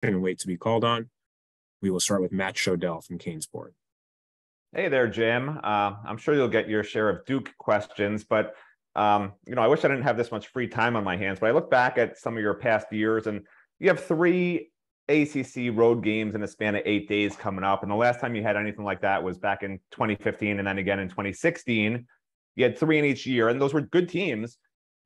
and wait to be called on. We will start with Matt Shodell from Canesport. Hey there, Jim. I'm sure you'll get your share of Duke questions, but I wish I didn't have this much free time on my hands. But I look back at some of your past years, and you have 3 ACC road games in a span of 8 days coming up. And the last time you had anything like that was back in 2015, and then again in 2016. You had 3 in each year, and those were good teams.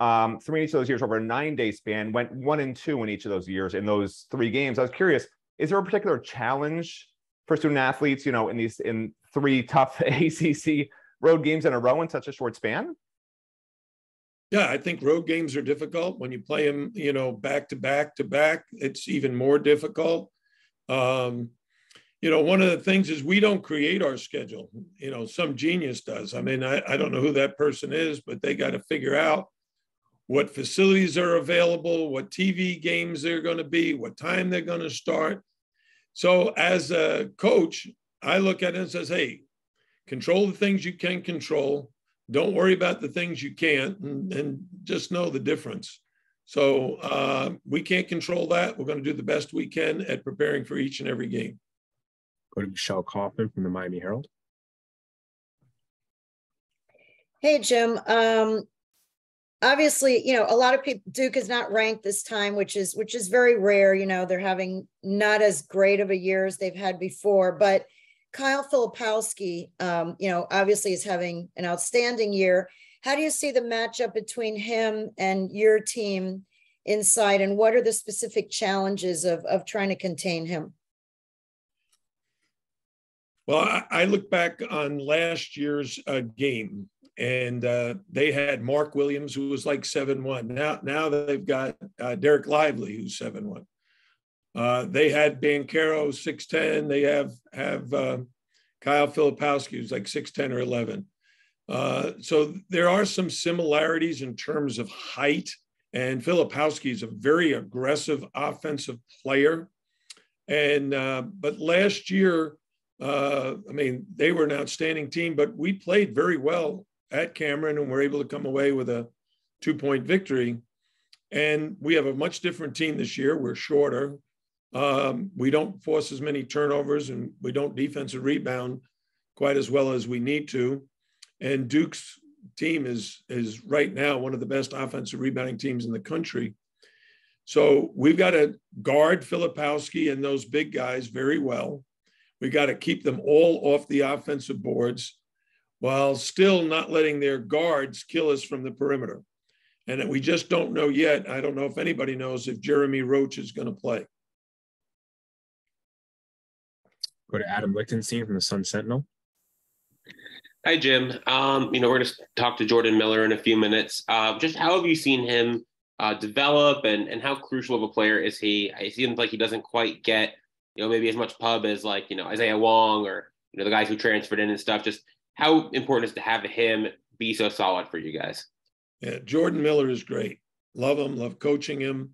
3 in each of those years over a 9-day span, went 1-2 in each of those years in those 3 games. I was curious, is there a particular challenge for student athletes, in 3 tough ACC road games in a row in such a short span? Yeah, I think road games are difficult. When you play them, back to back to back, it's even more difficult. One of the things is we don't create our schedule. Some genius does. I mean, I don't know who that person is, but they got to figure out what facilities are available, what TV games they're going to be, what time they're going to start. So as a coach, I look at it and says, hey, control the things you can control. Don't worry about the things you can't, and just know the difference. So we can't control that. We're going to do the best we can at preparing for each and every game. Go to Michelle Kaufman from the Miami Herald. Hey, Jim. Obviously, a lot of people, Duke is not ranked this time, which is very rare. They're having not as great of a year as they've had before. But Kyle Filipowski, obviously is having an outstanding year. How do you see the matchup between him and your team inside, and what are the specific challenges of trying to contain him? Well, I look back on last year's game, and they had Mark Williams, who was like 7'1". Now they've got Derek Lively, who's 7'1". They had Banchero, 6'10". They have Kyle Filipowski, who's like 6'10" or 11. So there are some similarities in terms of height, and Filipowski is a very aggressive offensive player. And but last year, they were an outstanding team, but we played very well at Cameron and were able to come away with a 2-point victory. And we have a much different team this year. We're shorter. We don't force as many turnovers, and we don't defensive rebound quite as well as we need to. And Duke's team is right now one of the best offensive rebounding teams in the country. So we've got to guard Filipowski and those big guys very well. We got to keep them all off the offensive boards while still not letting their guards kill us from the perimeter. And we just don't know yet. I don't know if anybody knows if Jeremy Roach is going to play. Go to Adam Lichtenstein from the Sun Sentinel. Hi, Jim. We're going to talk to Jordan Miller in a few minutes. Just how have you seen him develop, and how crucial of a player is he? It seems like he doesn't quite get, maybe as much pub as Isaiah Wong or, the guys who transferred in and stuff. Just how important is to have him be so solid for you guys? Yeah, Jordan Miller is great. Love him, love coaching him.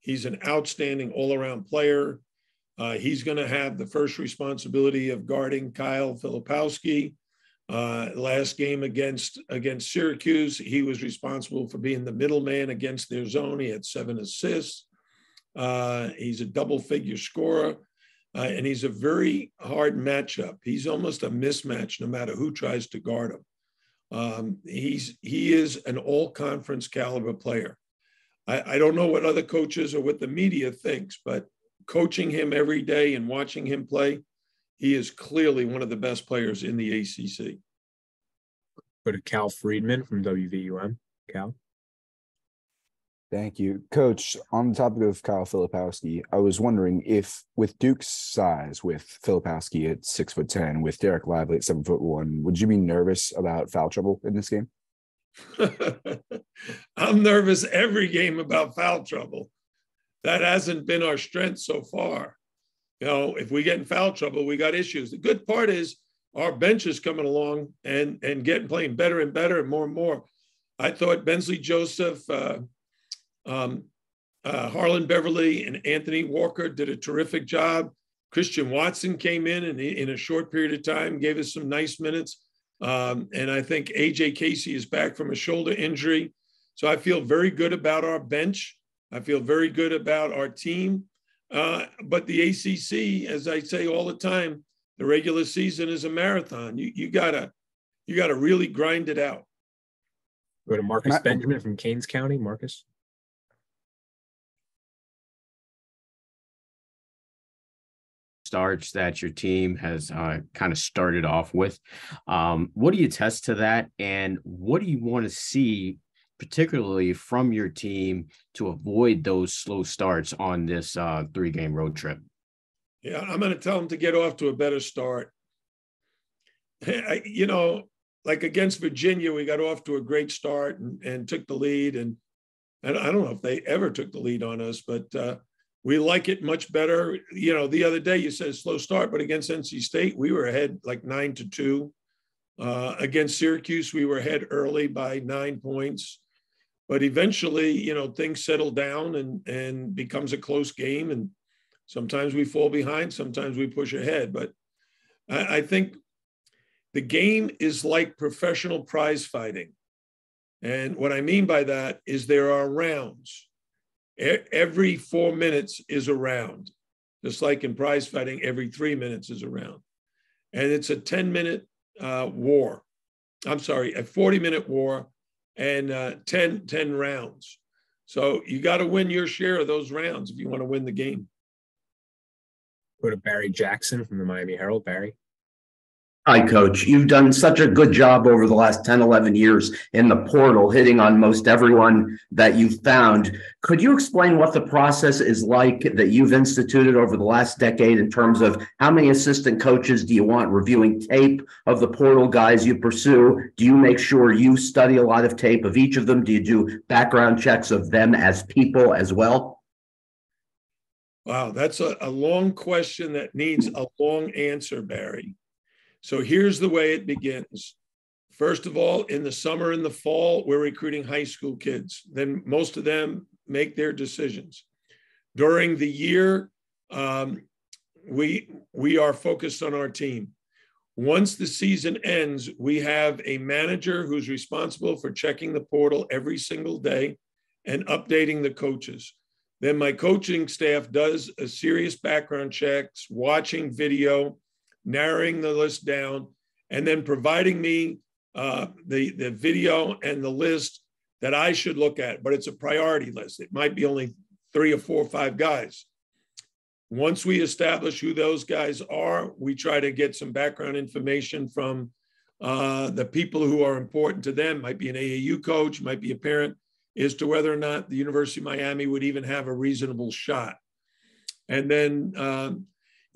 He's an outstanding all-around player. He's going to have the first responsibility of guarding Kyle Filipowski. Last game against Syracuse, he was responsible for being the middleman against their zone. He had 7 assists. He's a double-figure scorer, and he's a very hard matchup. He's almost a mismatch no matter who tries to guard him. He is an all-conference caliber player. I don't know what other coaches or what the media thinks, but coaching him every day and watching him play, he is clearly one of the best players in the ACC. Go to Cal Friedman from WVUM. Cal. Thank you. Coach, on the topic of Kyle Filipowski, I was wondering if with Duke's size, with Filipowski at 6'10", with Derek Lively at 7'1", would you be nervous about foul trouble in this game? I'm nervous every game about foul trouble. That hasn't been our strength so far. If we get in foul trouble, we got issues. The good part is our bench is coming along and playing better and better and more. I thought Bensley Joseph, Harlem Beverly, and Anthony Walker did a terrific job. Christian Watson came in and in a short period of time gave us some nice minutes. And I think AJ Casey is back from a shoulder injury. So I feel very good about our bench. I feel very good about our team. But the ACC, as I say all the time, the regular season is a marathon. You gotta really grind it out. Go to Marcus Benjamin from Keynes County. Marcus. Starts that your team has kind of started off with. What do you test to that? And what do you want to see, particularly from your team, to avoid those slow starts on this 3-game road trip? Yeah, I'm going to tell them to get off to a better start. Like against Virginia, we got off to a great start and took the lead. And I don't know if they ever took the lead on us, but we like it much better. The other day you said slow start, but against NC State, we were ahead like 9-2. Against Syracuse, we were ahead early by 9 points. But eventually, things settle down and becomes a close game. And sometimes we fall behind, sometimes we push ahead. But I think the game is like professional prize fighting. And what I mean by that is there are rounds. Every 4 minutes is a round, just like in prize fighting, every 3 minutes is a round. And it's a 10-minute war. I'm sorry, a 40-minute war and 10 rounds. So you got to win your share of those rounds if you want to win the game. Go to Barry Jackson from the Miami Herald. Barry. Hi, Coach. You've done such a good job over the last 10, 11 years in the portal, hitting on most everyone that you've found. Could you explain what the process is like that you've instituted over the last decade in terms of how many assistant coaches do you want reviewing tape of the portal guys you pursue? Do you make sure you study a lot of tape of each of them? Do you do background checks of them as people as well? Wow, that's a long question that needs a long answer, Barry. So here's the way it begins. First of all, in the summer and the fall, we're recruiting high school kids. Then most of them make their decisions. During the year, we are focused on our team. Once the season ends, we have a manager who's responsible for checking the portal every single day and updating the coaches. Then my coaching staff does a serious background checks, watching video, narrowing the list down, and then providing me the video and the list that I should look at. But it's a priority list. It might be only 3 or 4 or 5 guys. Once we establish who those guys are, we try to get some background information from the people who are important to them. Might be an AAU coach, might be a parent, as to whether or not the University of Miami would even have a reasonable shot. And then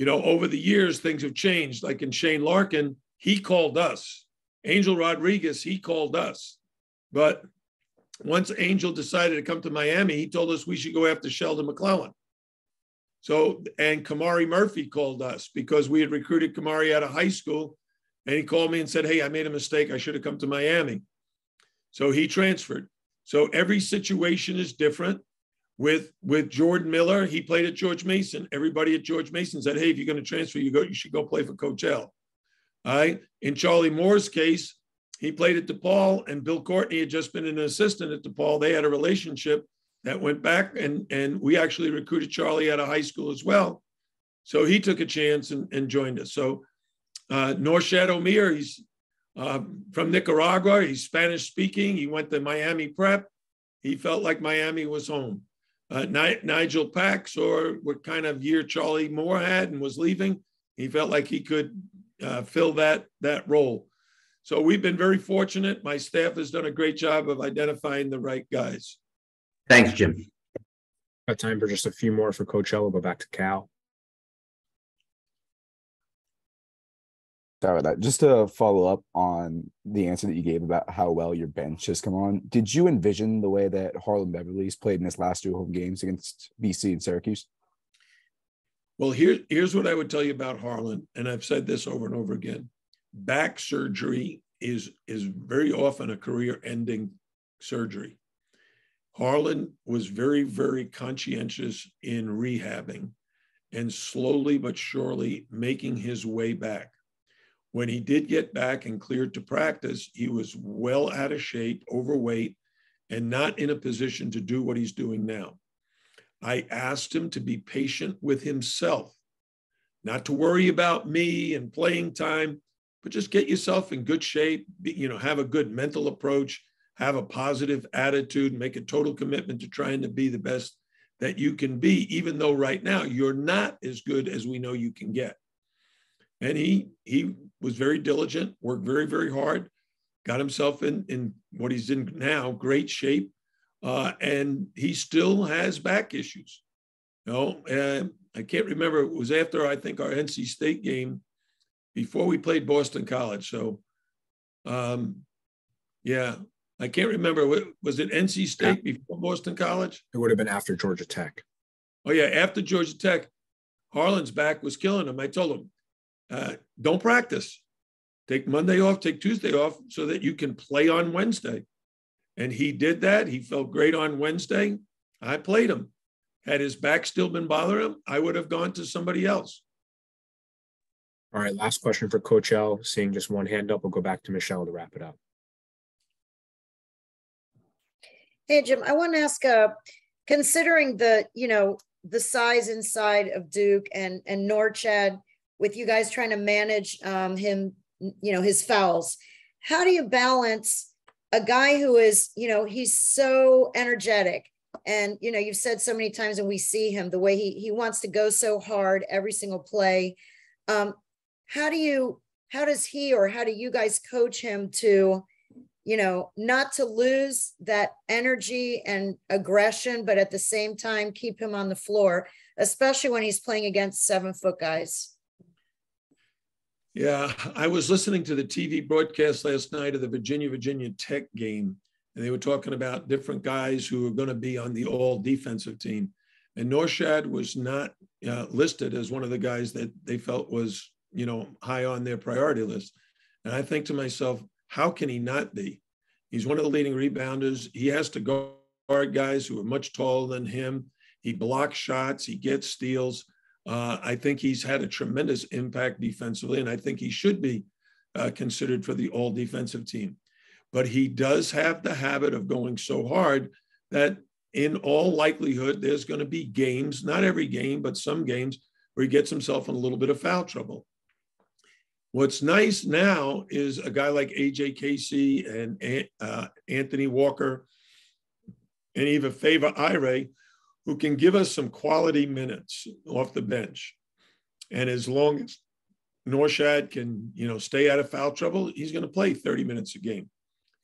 over the years, things have changed. Like in Shane Larkin, he called us. Angel Rodriguez, he called us. But once Angel decided to come to Miami, he told us we should go after Sheldon McClellan. And Kamari Murphy called us because we had recruited Kamari out of high school. And he called me and said, hey, I made a mistake. I should have come to Miami. So he transferred. So every situation is different. With Jordan Miller, he played at George Mason. Everybody at George Mason said, hey, if you're going to transfer, you should go play for Coach L. All right. In Charlie Moore's case, he played at DePaul, and Bill Courtney had just been an assistant at DePaul. They had a relationship that went back, and we actually recruited Charlie out of high school as well. So he took a chance and joined us. So Norshad Omir, he's from Nicaragua. He's Spanish speaking. He went to Miami Prep. He felt like Miami was home. Nigel Pax, or what kind of year Charlie Moore had and was leaving, he felt like he could fill that role. So we've been very fortunate. My staff has done a great job of identifying the right guys. Thanks, Jim. Got time for just a few more for Coach L. We'll go back to Cal. Sorry about that. Just to follow up on the answer that you gave about how well your bench has come on, did you envision the way that Harlem Beverly's played in his last 2 home games against BC and Syracuse? Well, here's what I would tell you about Harlan, and I've said this over and over again. Back surgery is very often a career-ending surgery. Harlan was very, very conscientious in rehabbing and slowly but surely making his way back. When he did get back and cleared to practice, he was well out of shape, overweight, and not in a position to do what he's doing now. I asked him to be patient with himself, not to worry about me and playing time, but just get yourself in good shape, have a good mental approach, have a positive attitude, make a total commitment to trying to be the best that you can be, even though right now you're not as good as we know you can get. And he was very diligent, worked very, very hard, got himself in what he's in now, great shape. And he still has back issues. I can't remember. It was after, I think, our NC State game before we played Boston College. So, yeah, I can't remember. Was it NC State before Boston College? It would have been after Georgia Tech. Oh, yeah, after Georgia Tech. Harlan's back was killing him. I told him, don't practice. Take Monday off, take Tuesday off so that you can play on Wednesday. And he did that. He felt great on Wednesday. I played him. Had his back still been bothering him, I would have gone to somebody else. All right, last question for Coach L. Seeing just one hand up, we'll go back to Michelle to wrap it up. Hey, Jim, I want to ask, considering the size inside of Duke and Norchad, with you guys trying to manage him, his fouls, how do you balance a guy who is, he's so energetic, and, you've said so many times, and we see him, the way he wants to go so hard every single play. How do you guys coach him to, not to lose that energy and aggression, but at the same time, keep him on the floor, especially when he's playing against 7-foot guys? Yeah, I was listening to the TV broadcast last night of the Virginia Tech game, and they were talking about different guys who are going to be on the all defensive team. And Norchad was not listed as one of the guys that they felt was, high on their priority list. And I think to myself, how can he not be? He's one of the leading rebounders. He has to guard guys who are much taller than him. He blocks shots. He gets steals. I think he's had a tremendous impact defensively, and I think he should be considered for the all defensive team. But he does have the habit of going so hard that in all likelihood, there's going to be games, not every game, but some games where he gets himself in a little bit of foul trouble. What's nice now is a guy like AJ Casey and Anthony Walker and even Favor Ire, who can give us some quality minutes off the bench. And as long as Norchad can, stay out of foul trouble, he's going to play 30 minutes a game.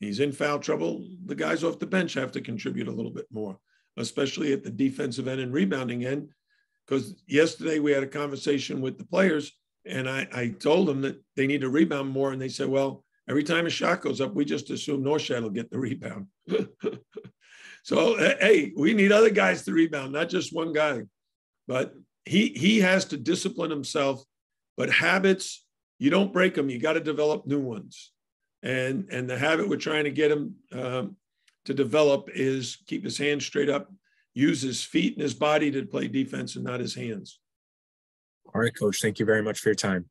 He's in foul trouble, the guys off the bench have to contribute a little bit more, especially at the defensive end and rebounding end. Because yesterday we had a conversation with the players, and I told them that they need to rebound more. And they said, well, every time a shot goes up, we just assume Norchad will get the rebound. So, hey, we need other guys to rebound, not just one guy. But he has to discipline himself. But habits, you don't break them. You got to develop new ones. And the habit we're trying to get him to develop is keep his hands straight up, use his feet and his body to play defense and not his hands. All right, Coach. Thank you very much for your time.